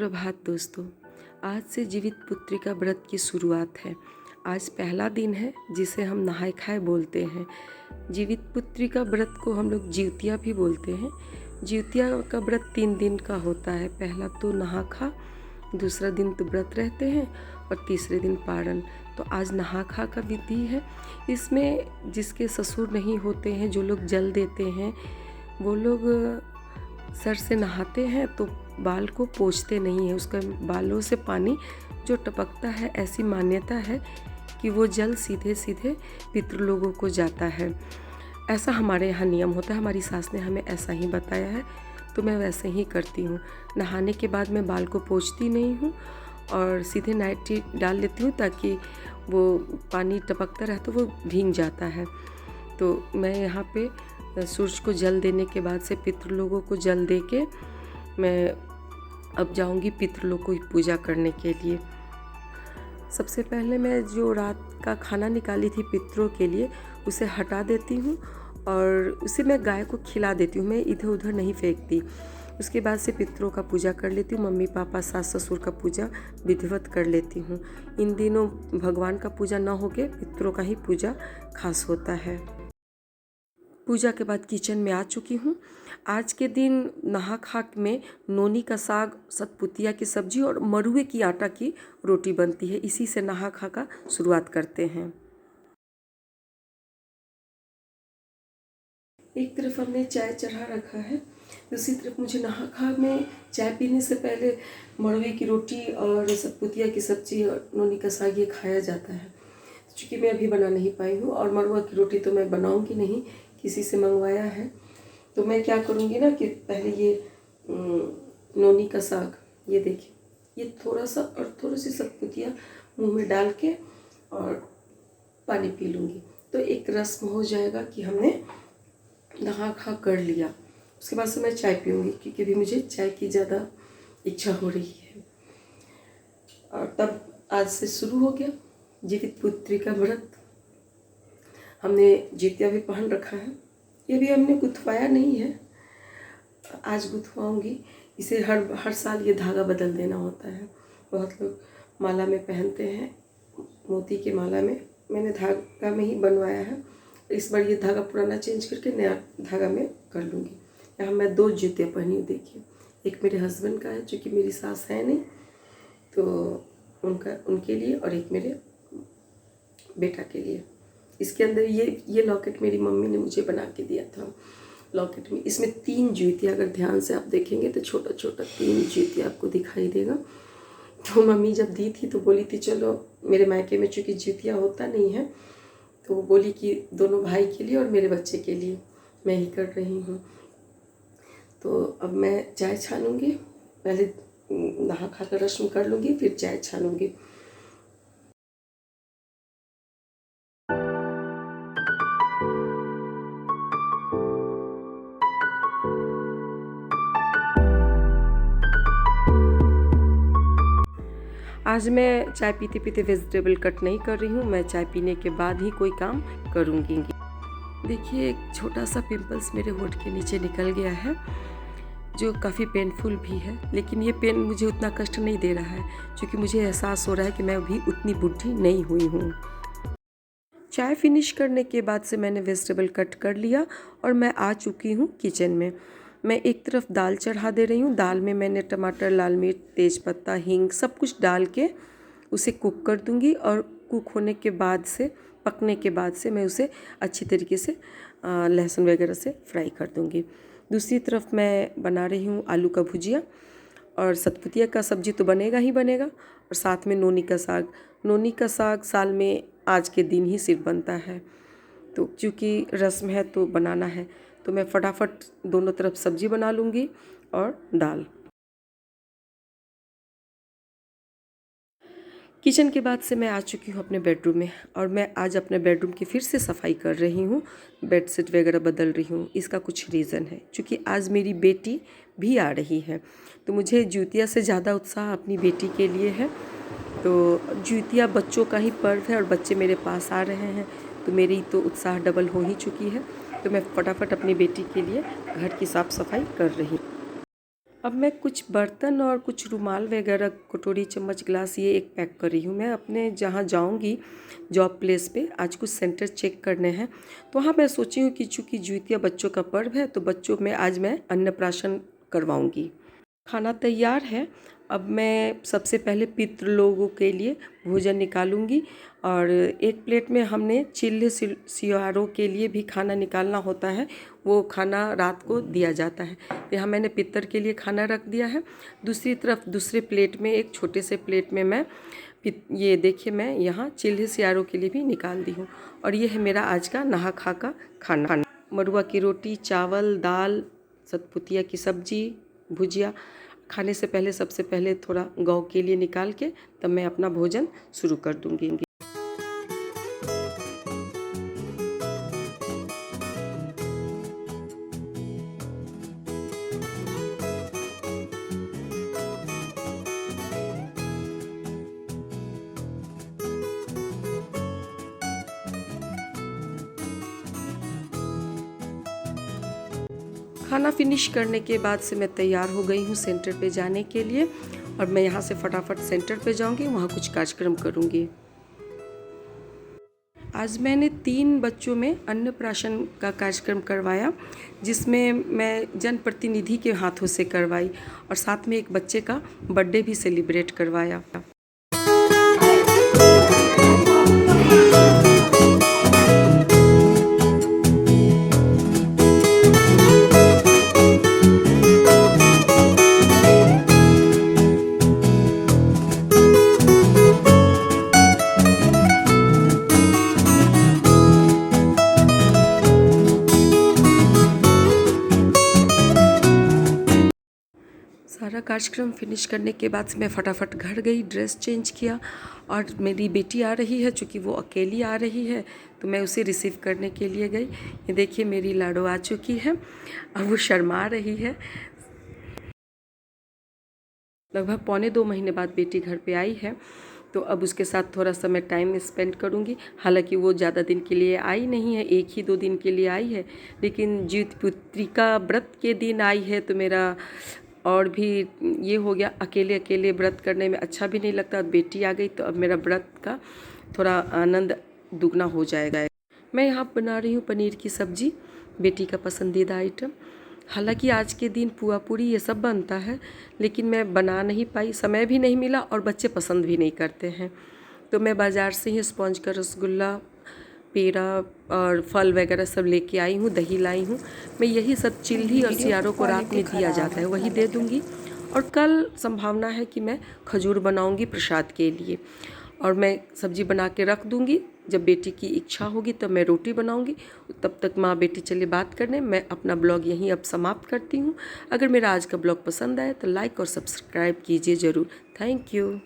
सुप्रभात दोस्तों। आज से जीवित पुत्रिका व्रत की शुरुआत है। आज पहला दिन है जिसे हम नहाय खाए बोलते हैं। जीवित पुत्रिका व्रत को हम लोग जीवतिया भी बोलते हैं। जीवतिया का व्रत 3 दिन का होता है। पहला तो नहा खा, दूसरा दिन तो व्रत रहते हैं और तीसरे दिन पारण। तो आज नहा खा का विधि है। इसमें जिसके ससुर नहीं होते हैं, जो लोग जल देते हैं, वो लोग सर से नहाते हैं तो बाल को पोंछते नहीं है। उसका बालों से पानी जो टपकता है, ऐसी मान्यता है कि वो जल सीधे सीधे पितृलोगों को जाता है। ऐसा हमारे यहाँ नियम होता है। हमारी सास ने हमें ऐसा ही बताया है, तो मैं वैसे ही करती हूँ। नहाने के बाद मैं बाल को पोंछती नहीं हूँ और सीधे नाइटी डाल लेती हूँ ताकि वो पानी टपकता रहता तो वो भीग जाता है। तो मैं यहाँ पे सूरज को जल देने के बाद से पितृलोगों को जल दे के मैं अब जाऊंगी पितृलोग को पूजा करने के लिए। सबसे पहले मैं जो रात का खाना निकाली थी पितरों के लिए, उसे हटा देती हूँ और उसे मैं गाय को खिला देती हूँ। मैं इधर उधर नहीं फेंकती। उसके बाद से पितरों का पूजा कर लेती हूँ। मम्मी पापा सास ससुर का पूजा विधिवत कर लेती हूँ। इन दिनों भगवान का पूजा ना होके पितरों का ही पूजा खास होता है। पूजा के बाद किचन में आ चुकी हूँ। आज के दिन नहा खा में नोनी का साग, सतपुतिया की सब्जी और मरुए की आटा की रोटी बनती है। इसी से नहा खा का शुरुआत करते हैं। एक तरफ हमने चाय चढ़ा रखा है, दूसरी तरफ मुझे नहा खा में चाय पीने से पहले मरुए की रोटी और सतपुतिया की सब्जी और नोनी का साग ये खाया जाता है। चूँकि मैं अभी बना नहीं पाई हूँ और मरुआ की रोटी तो मैं बनाऊँगी नहीं, किसी से मंगवाया है। तो मैं क्या करूँगी ना कि पहले ये नोनी का साग, ये देखिए, ये थोड़ा सा और थोड़ी सी सतपुतिया मुंह में डाल के और पानी पी लूँगी। तो एक रस्म हो जाएगा कि हमने नहा खा कर लिया। उसके बाद से मैं चाय पीऊँगी क्योंकि अभी मुझे चाय की ज़्यादा इच्छा हो रही है। और तब आज से शुरू हो गया जीवित पुत्रिका व्रत। हमने जीतिया भी पहन रखा है। ये भी हमने गुथवाया नहीं है, आज गुथवाऊँगी। इसे हर साल ये धागा बदल देना होता है। बहुत लोग माला में पहनते हैं, मोती के माला में। मैंने धागा में ही बनवाया है। इस बार ये धागा पुराना चेंज करके नया धागा में कर लूँगी। यहाँ मैं 2 जूते पहनी हूँ, देखिए। एक मेरे हस्बैंड का है, क्योंकि मेरी सास है नहीं, तो उनके लिए, और एक मेरे बेटा के लिए। इसके अंदर ये लॉकेट मेरी मम्मी ने मुझे बना के दिया था। लॉकेट में इसमें 3 जूतियाँ, अगर ध्यान से आप देखेंगे तो छोटा छोटा 3 जूतियाँ आपको दिखाई देगा। तो मम्मी जब दी थी तो बोली थी चलो, मेरे मायके में चूँकि जूतियाँ होता नहीं है, तो वो बोली कि दोनों भाई के लिए और मेरे बच्चे के लिए मैं ही कर रही हूँ। तो अब मैं चाय छानूँगी। पहले नहा खा कर रस्म कर लूँगी, फिर चाय छानूँगी। आज मैं चाय पीते पीते वेजिटेबल कट नहीं कर रही हूँ। मैं चाय पीने के बाद ही कोई काम करूँगी। देखिए, एक छोटा सा पिंपल्स मेरे होंठ के नीचे निकल गया है, जो काफ़ी पेनफुल भी है। लेकिन ये पेन मुझे उतना कष्ट नहीं दे रहा है, क्योंकि मुझे एहसास हो रहा है कि मैं अभी उतनी बुढ़ी नहीं हुई हूँ। चाय फिनिश करने के बाद से मैंने वेजिटेबल कट कर लिया और मैं आ चुकी हूँ किचन में। मैं एक तरफ दाल चढ़ा दे रही हूँ। दाल में मैंने टमाटर, लाल मिर्च, तेज़पत्ता, हींग सब कुछ डाल के उसे कुक कर दूँगी और कुक होने के बाद से, पकने के बाद से मैं उसे अच्छी तरीके से लहसुन वगैरह से फ्राई कर दूँगी। दूसरी तरफ मैं बना रही हूँ आलू का भुजिया, और सतपुतिया का सब्जी तो बनेगा ही बनेगा, और साथ में नोनी का साग। नोनी का साग साल में आज के दिन ही सिर्फ बनता है, तो क्योंकि रस्म है तो बनाना है, तो मैं फटाफट दोनों तरफ सब्जी बना लूँगी और दाल। किचन के बाद से मैं आ चुकी हूँ अपने बेडरूम में, और मैं आज अपने बेडरूम की फिर से सफाई कर रही हूँ। बेडशीट वगैरह बदल रही हूँ। इसका कुछ रीज़न है, क्योंकि आज मेरी बेटी भी आ रही है, तो मुझे जूतिया से ज़्यादा उत्साह अपनी बेटी के लिए है। तो जूतिया बच्चों का ही पर्व है और बच्चे मेरे पास आ रहे हैं, तो मेरी तो उत्साह डबल हो ही चुकी है। तो मैं फटाफट अपनी बेटी के लिए घर की साफ़ सफाई कर रही हूँ। अब मैं कुछ बर्तन और कुछ रुमाल वगैरह, कटोरी, चम्मच, ग्लास ये एक पैक कर रही हूँ। मैं अपने जहाँ जाऊँगी जॉब प्लेस पे आज कुछ सेंटर चेक करने हैं, तो वहाँ मैं सोची हूँ कि चूँकि ज्योतिया बच्चों का पर्व है तो बच्चों में आज मैं अन्नप्राशन करवाऊँगी। खाना तैयार है। अब मैं सबसे पहले पितृ लोगों के लिए भोजन निकालूंगी और एक प्लेट में हमने चिल्हे सियारों के लिए भी खाना निकालना होता है, वो खाना रात को दिया जाता है। यहाँ मैंने पितर के लिए खाना रख दिया है। दूसरी तरफ दूसरे प्लेट में, एक छोटे से प्लेट में मैं ये देखिए मैं यहाँ चिल्हे सियारों के लिए भी निकाल दी हूँ। और ये है मेरा आज का नहा खा का खाना। मरुआ की रोटी, चावल, दाल, सतपुतिया की सब्जी, भुजिया। खाने से पहले सबसे पहले थोड़ा गौ के लिए निकाल के तब मैं अपना भोजन शुरू कर दूंगी। खाना फिनिश करने के बाद से मैं तैयार हो गई हूँ सेंटर पे जाने के लिए और मैं यहाँ से फटाफट सेंटर पे जाऊँगी, वहाँ कुछ कार्यक्रम करूँगी। आज मैंने 3 बच्चों में अन्नप्राशन का कार्यक्रम करवाया, जिसमें मैं जनप्रतिनिधि के हाथों से करवाई और साथ में एक बच्चे का बर्थडे भी सेलिब्रेट करवाया। सारा कार्यक्रम फिनिश करने के बाद मैं फटाफट घर गई, ड्रेस चेंज किया और मेरी बेटी आ रही है, चूँकि वो अकेली आ रही है तो मैं उसे रिसीव करने के लिए गई। ये देखिए मेरी लाडो आ चुकी है, अब वो शर्मा रही है। लगभग पौने 2 महीने बाद बेटी घर पे आई है, तो अब उसके साथ थोड़ा सा मैं टाइम स्पेंड करूँगी। हालांकि वो ज़्यादा दिन के लिए आई नहीं है, 1 ही 2 दिन के लिए आई है, लेकिन ज्योति पुत्री का व्रत के दिन आई है तो मेरा और भी ये हो गया। अकेले अकेले व्रत करने में अच्छा भी नहीं लगता। बेटी आ गई तो अब मेरा व्रत का थोड़ा आनंद दुगना हो जाएगा। मैं यहाँ बना रही हूँ पनीर की सब्जी, बेटी का पसंदीदा आइटम। हालांकि आज के दिन पुआ पूरी ये सब बनता है, लेकिन मैं बना नहीं पाई, समय भी नहीं मिला और बच्चे पसंद भी नहीं करते हैं। तो मैं बाज़ार से ही स्पॉन्ज का रसगुल्ला, पेड़ा और फल वगैरह सब लेके आई हूँ, दही लाई हूँ। मैं यही सब चिल्ही और सियारों को रात में दिया जाता है वही दे दूँगी। और कल संभावना है कि मैं खजूर बनाऊँगी प्रसाद के लिए और मैं सब्जी बना के रख दूँगी। जब बेटी की इच्छा होगी तब मैं रोटी बनाऊँगी। तब तक माँ बेटी चले बात करने। मैं अपना ब्लॉग यहीं अब समाप्त करती हूँ। अगर मेरा आज का ब्लॉग पसंद आए तो लाइक और सब्सक्राइब कीजिए ज़रूर। Thank you.